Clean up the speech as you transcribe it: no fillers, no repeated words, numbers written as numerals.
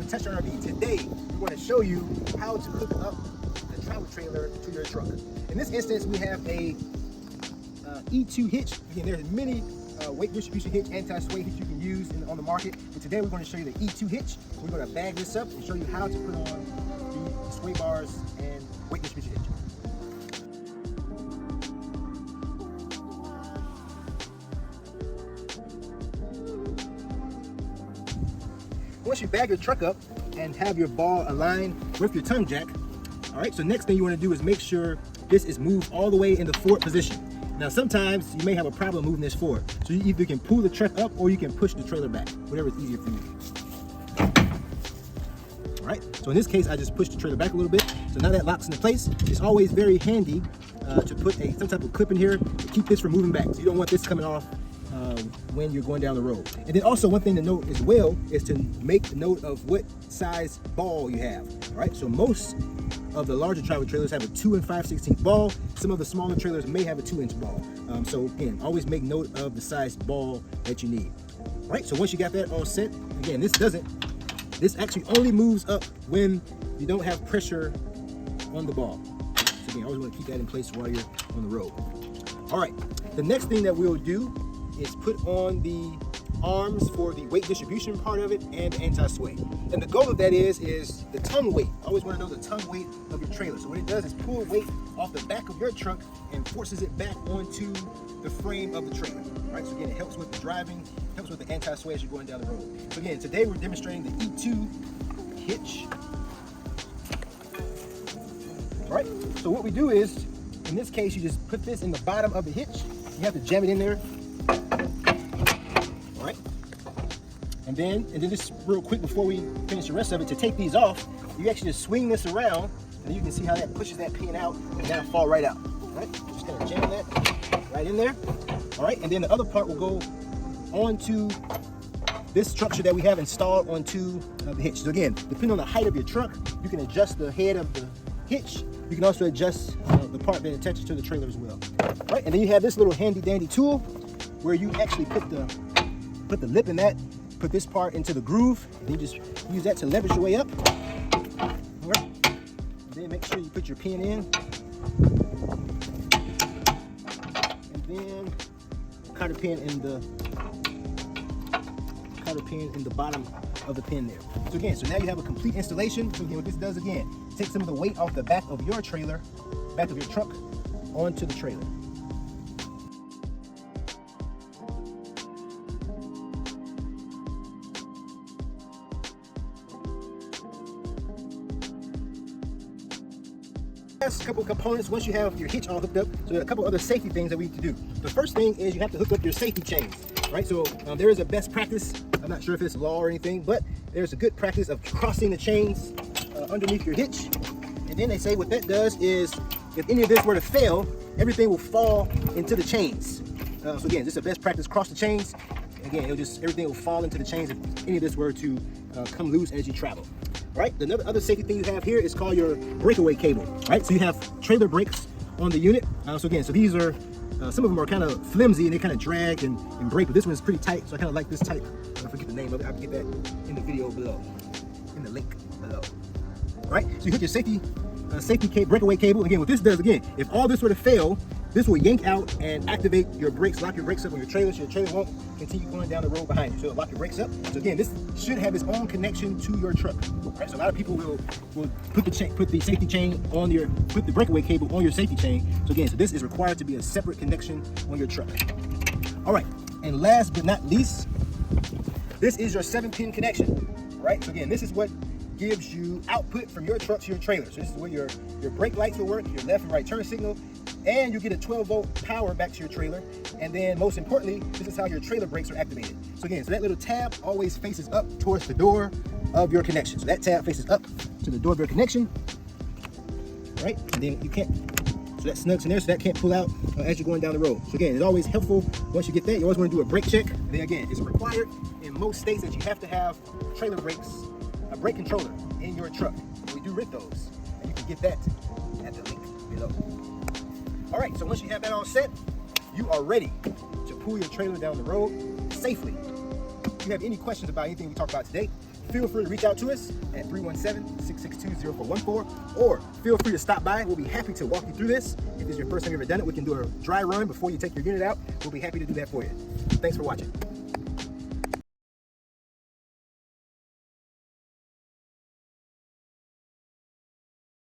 Touch RV. Today, we want to show you how to hook up the travel trailer to your truck. In this instance, we have a E2 hitch. Again, there's many weight distribution hitch, anti-sway hitch you can use on the market. And today we're going to show you the E2 hitch. We're going to bag this up and show you how to put on the sway bars and weight distribution hitch. Once you bag your truck up and have your ball aligned with your tongue jack, all right, so next thing you want to do is make sure this is moved all the way in the forward position. Now sometimes you may have a problem moving this forward. So you either can pull the truck up or you can push the trailer back, whatever is easier for you. All right, so in this case, I just pushed the trailer back a little bit. So now that locks into place. It's always very handy to put some type of clip in here to keep this from moving back. So you don't want this coming off when you're going down the road. And then also one thing to note as well is to make note of what size ball you have. All right, so most of the larger travel trailers have a 2 5/16 ball. Some of the smaller trailers may have a 2-inch ball. So again, always make note of the size ball that you need. All right, so once you got that all set, again, this actually only moves up when you don't have pressure on the ball. So again, always want to keep that in place while you're on the road. All right, the next thing that we'll do is put on the arms for the weight distribution part of it and the anti-sway. And the goal of that is the tongue weight. I always want to know the tongue weight of your trailer. So what it does is pull weight off the back of your truck and forces it back onto the frame of the trailer. All right, so again, it helps with the driving, helps with the anti-sway as you're going down the road. So again, today we're demonstrating the E2 hitch. All right, so what we do is, in this case, you just put this in the bottom of the hitch. You have to jam it in there. All right, and then just real quick before we finish the rest of it, to take these off, you actually just swing this around, and you can see how that pushes that pin out, and that'll fall right out. All right, just gonna jam that right in there. All right, and then the other part will go onto this structure that we have installed onto the hitch. So again, depending on the height of your truck, you can adjust the head of the hitch. You can also adjust the part that attaches to the trailer as well. All right, and then you have this little handy dandy tool where you actually put the lip in that, put this part into the groove, and you just use that to leverage your way up. All right, and then make sure you put your pin in, and then cotter pin in the bottom of the pin there. So again, so now you have a complete installation. So again, what this does again, take some of the weight off the back of your trailer, back of your truck, onto the trailer. A couple of components once you have your hitch all hooked up. So there are a couple other safety things that we need to do. The first thing is you have to hook up your safety chains, right? So there is a best practice. I'm not sure if it's law or anything, but there's a good practice of crossing the chains underneath your hitch. And then they say what that does is if any of this were to fail, everything will fall into the chains. So again, this is a best practice, cross the chains. Again, everything will fall into the chains if any of this were to come loose as you travel. Right, the other safety thing you have here is called your breakaway cable. Right, so you have trailer brakes on the unit. So again, so these are some of them are kind of flimsy and they kind of drag and break, but this one is pretty tight. So I kind of like this type. I forget the name of it. I'll get that in the video below, in the link below. All right, so you hook your safety breakaway cable. Again, what this does, again, if all this were to fail, this will yank out and activate your brakes, lock your brakes up on your trailer, so your trailer won't continue going down the road behind you. So it'll lock your brakes up. So again, this should have its own connection to your truck. Right? So a lot of people will put the safety chain on put the breakaway cable on your safety chain. So again, so this is required to be a separate connection on your truck. All right, and last but not least, this is your 7-pin connection. Right? So again, this is what gives you output from your truck to your trailer. So this is where your brake lights will work, your left and right turn signal, and you get a 12-volt power back to your trailer. And then most importantly, this is how your trailer brakes are activated. So again, so that little tab always faces up towards the door of your connection. So that tab faces up to the door of your connection, right? And then you can't, so that snugs in there, so that can't pull out as you're going down the road. So again, it's always helpful once you get that. You always want to do a brake check. And then again, it's required in most states that you have to have trailer brakes, a brake controller in your truck. We do rent those, and you can get that at the link below. All right, so once you have that all set, you are ready to pull your trailer down the road safely. If you have any questions about anything we talked about today, feel free to reach out to us at 317-662-0414, or feel free to stop by. We'll be happy to walk you through this. If it's your first time you've ever done it, we can do a dry run before you take your unit out. We'll be happy to do that for you. Thanks for watching.